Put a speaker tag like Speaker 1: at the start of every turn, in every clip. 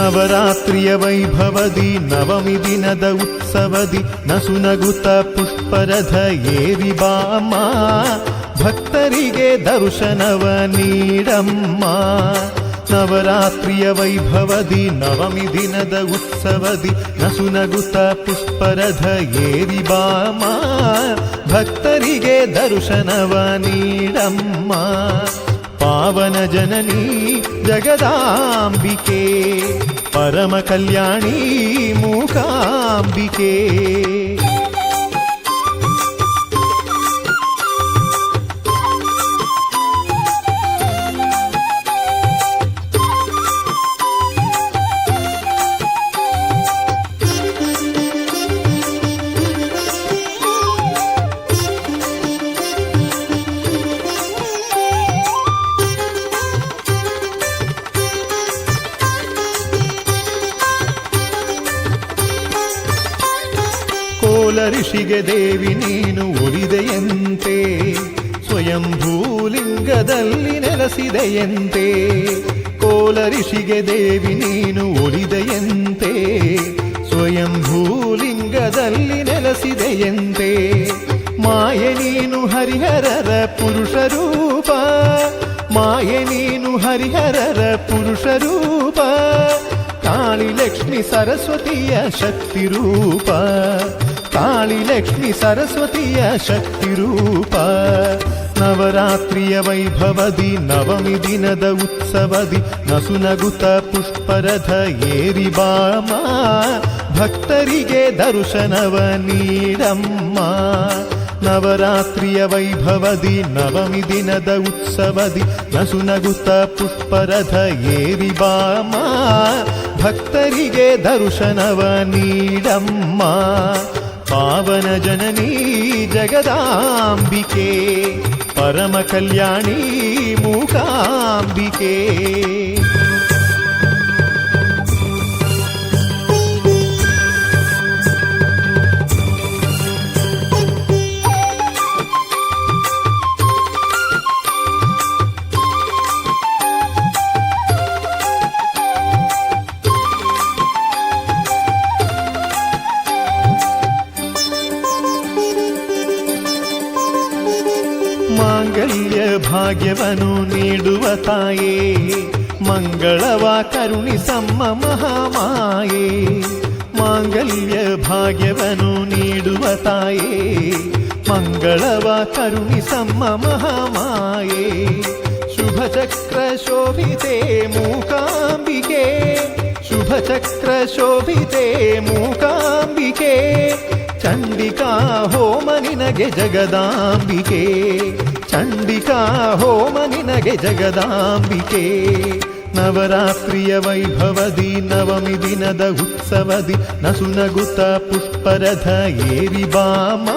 Speaker 1: ನವರಾತ್ರಿಯ ವೈಭವದಿ ನವಮಿ ದಿನದ ಉತ್ಸವದಿ ನಸುನಗುತ ಪುಷ್ಪರಥ ಏರಿ ಬಾಮ್ಮ, ಭಕ್ತರಿಗೆ ದರ್ಶನವ ನೀಡಮ್ಮ. ನವರಾತ್ರಿಯ ವೈಭವದಿ ನವಮಿ ದಿನದ ಉತ್ಸವದಿ ನಸುನಗುತ ಪುಷ್ಪರಥ ಏರಿ ಬಾಮ್ಮ, ಭಕ್ತರಿಗೆ ದರ್ಶನವ ನೀಡಮ್ಮ. ಪಾವನ ಜನನಿ ಜಗದಾಂಬಿಕೆ, ಪರಮ ಕಲ್ಯಾಣಿ ಮೂಕಾಂಬಿಕೆ. ಋಷಿಗೆ ದೇವಿ ನೀನು ಒಲಿದೆಯಂತೆ, ಸ್ವಯಂಭೂಲಿಂಗದಲ್ಲಿ ನೆಲೆಸಿದೆಯಂತೆ. ಕೋಲ ಋಷಿಗೆ ದೇವಿ ನೀನು ಒಲಿದೆಯಂತೆ, ಸ್ವಯಂಭೂಲಿಂಗದಲ್ಲಿ ನೆಲೆಸಿದೆಯಂತೆ. ಮಾಯೆ ನೀನು ಹರಿಹರರ ಪುರುಷ ರೂಪ, ಮಾಯೆ ನೀನು ಹರಿಹರರ ಪುರುಷ ರೂಪ. ಕಾಳಿ ಲಕ್ಷ್ಮಿ ಸರಸ್ವತಿಯ ಶಕ್ತಿ ರೂಪ, ಕಾಳಿ ಲಕ್ಷ್ಮಿ ಸರಸ್ವತಿಯ ಶಕ್ತಿ ರೂಪ. ನವರಾತ್ರಿಯ ವೈಭವದಿ ನವಮಿ ದಿನದ ಉತ್ಸವದಿ ನಸುನಗುತ ಪುಷ್ಪರಥ ಏರಿ ಬಾಮ್ಮ, ಭಕ್ತರಿಗೆ ದರ್ಶನವ ನೀಡಮ್ಮ. ನವರಾತ್ರಿಯ ವೈಭವದಿ ನವಮಿ ದಿನದ ಉತ್ಸವದಿ ನಸುನಗುತ ಪುಷ್ಪರಥ ಏರಿ ಬಾಮ್ಮ, ಭಕ್ತರಿಗೆ ದರ್ಶನವ ನೀಡಮ್ಮ. ಪಾವನ ಜನನಿ ಜಗದಾಂಬಿಕೆ, ಪರಮ ಕಲ್ಯಾಣಿ ಮೂಕಾಂಬಿಕೆ. ಮಾಂಗಲ್ಯ ಭಾಗ್ಯವನ್ನು ನೀಡುವ ತಾಯೇ, ಮಂಗಳವ ಕರುಣಿಸಮ್ಮ ಮಹಾಮಾಯೇ. ಮಾಂಗಲ್ಯ ಭಾಗ್ಯವನ್ನು ನೀಡುವ ತಾಯೇ, ಮಂಗಳವ ಕರುಣಿಸಮ್ಮ ಮಹಾಮಾಯೇ. ಶುಭ ಚಕ್ರ ಶೋಭಿತೆ ಮೂಕಾಂಬಿಕೆ, ಶುಭ ಚಕ್ರ ಶೋಭಿತೆ ಮೂಕಾಂಬಿಕೆ. ಚಂಡಿಕಾ ಹೋಮ ನಿನಗೆ ಜಗದಾಂಬಿಕೆ, ಚಂಡಿಕಾ ಹೋಮ ನಿನಗೆ ಜಗದಾಂಬಿಕೆ. ನವರಾತ್ರಿಯ ವೈಭವದಿ ನವಮಿ ದಿನದ ಉತ್ಸವದಿ ನಸುನಗುತ ಪುಷ್ಪರಥ ಏರಿ ಬಾಮ್ಮ,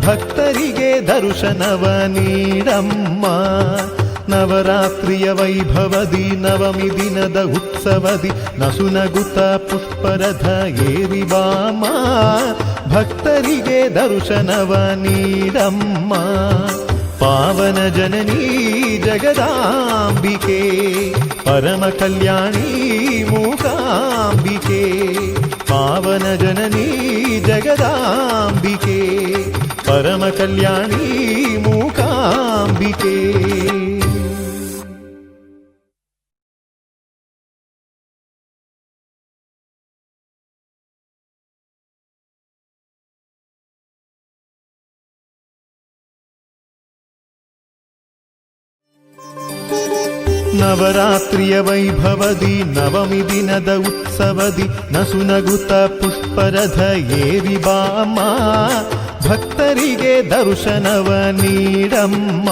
Speaker 1: ಭಕ್ತರಿಗೆ ದರ್ಶನವ ನೀಡಮ್ಮ. ನವರಾತ್ರಿಯ ವೈಭವದಿ ನವಮಿ ದಿನದ ಉತ್ಸವದಿ ನಸುನಗುತ ಪುಷ್ಪರಥ ಏರಿ ಬಾಮ್ಮ, ಭಕ್ತರಿಗೆ ದರ್ಶನವ ನೀಡಮ್ಮ. ಪಾವನ ಜನನಿ ಜಗದಾಂಬಿಕೆ, ಪರಮ ಕಲ್ಯಾಣಿ ಮೂಕಾಂಬಿಕೆ. ಪಾವನ ಜನನಿ ಜಗದಾಂಬಿಕೆ, ಪರಮ ಕಲ್ಯಾಣಿ ಮೂಕಾಂಬಿಕೆ. ನವರಾತ್ರಿಯ ವೈಭವದಿ ನವಮಿ ದಿನದ ಉತ್ಸವದಿ ನಸುನಗುತ ಪುಷ್ಪರಥ ಏರಿ ಬಾಮ್ಮ, ಭಕ್ತರಿಗೆ ದರ್ಶನವ ನೀಡಮ್ಮ.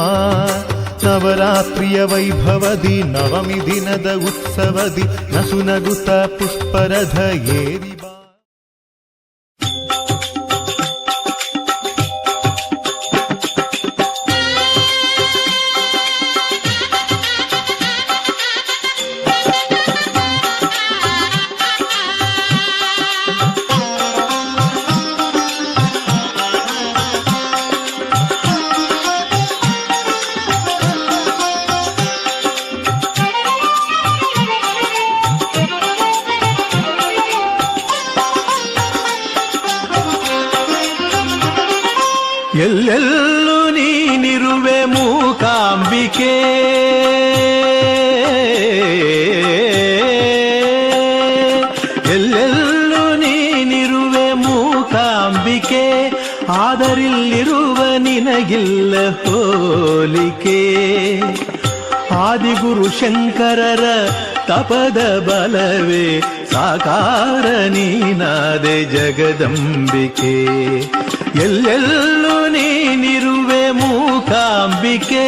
Speaker 1: ನವರಾತ್ರಿಯ ವೈಭವದಿ ನವಮಿ ದಿನದ ಉತ್ಸವದಿ ನಸುನಗುತ ಪುಷ್ಪರಥ ಏರಿ
Speaker 2: ಎಲ್ಲೆಲ್ಲೂ ನೀನಿರುವೆ ಮೂಕಾಂಬಿಕೆ, ಎಲ್ಲೆಲ್ಲೂ ನೀನಿರುವೆ ಮೂಕಾಂಬಿಕೆ, ಆದರಿಲ್ಲಿರುವ ನಿನಗಿಲ್ಲ ಹೋಲಿಕೆ. ಆದಿಗುರು ಶಂಕರರ ತಪದ ಬಲವೇ ಸಾಕಾರ ನೀನಾದೆ ಜಗದಂಬಿಕೆ, ಎಲ್ಲೆಲ್ಲೂ ನೀನಿರುವೆ ಮೂಕಾಂಬಿಕೆ.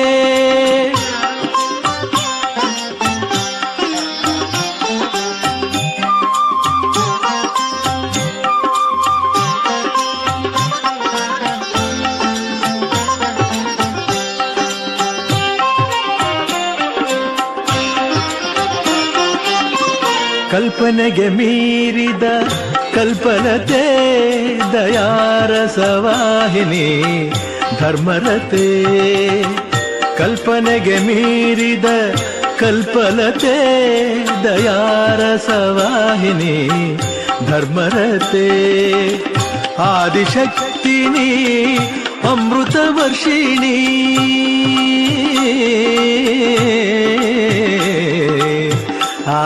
Speaker 2: ಕಲ್ಪನೆಗೆ ಮೀರಿದ ಕಲ್ಪನತೆ ದಯಾರಸವಾಹಿನಿ ಧರ್ಮರತೆ, ಕಲ್ಪನೆಗೆ ಮೀರಿದ ಕಲ್ಪನತೆ ದಯಾರಸವಾಹಿನಿ ಧರ್ಮರತೆ. ಆದಿಶಕ್ತಿನಿ ಅಮೃತ ವರ್ಷಿಣಿ, ಆ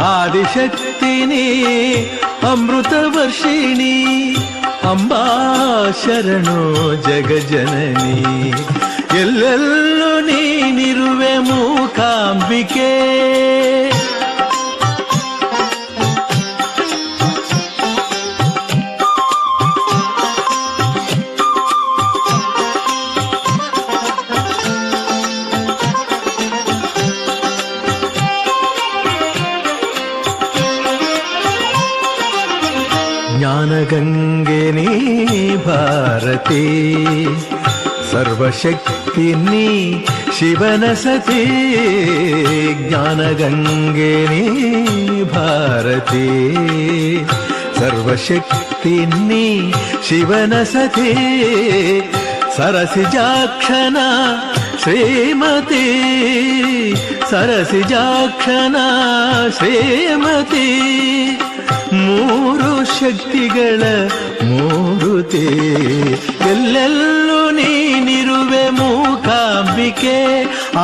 Speaker 2: ಆದಿಶಕ್ತಿನಿ ಅಮೃತ ವರ್ಷಿಣಿ, ಅಂಬಾ ಶರಣೋ ಜಗಜನನಿ, ಎಲ್ಲೆಲ್ಲೂ ನೀನಿರುವೆ ಮೂಕಾಂಬಿಕೆ. ಜ್ಞಾನಗಂಗೆ ನೀ ಭಾರತಿ, ಸರ್ವಶಕ್ತಿ ನೀ ಶಿವನ ಸತಿ. ಜ್ಞಾನಗಂಗೆ ನೀ ಭಾರತಿ, ಸರ್ವಶಕ್ತಿ ನೀ ಶಿವನ ಸತಿ. ಸರಸಿಜಾಕ್ಷನ ಶ್ರೀಮತಿ, ಸರಸಿಜಾಕ್ಷನ ಶ್ರೀಮತಿ. ಮೂರು ಶಕ್ತಿಗಳ ಮೂರುತಿ, ಎಲ್ಲೆಲ್ಲೂ ನೀನಿರುವೆ ಮೂಕಾಂಬಿಕೆ,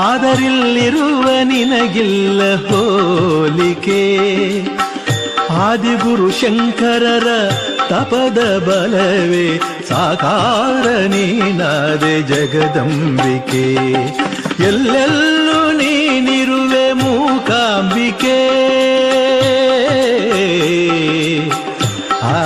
Speaker 2: ಆದರಿಲ್ಲಿರುವ ನಿನಗಿಲ್ಲ ಹೋಲಿಕೆ. ಆದಿಗುರು ಶಂಕರರ ತಪದ ಬಲವೇ ಸಾಕಾರ ನೀನಾದೆ ಜಗದಂಬಿಕೆ, ಎಲ್ಲೆಲ್ಲೂ ನೀನಿರುವೆ ಮೂಕಾಂಬಿಕೆ. ಆ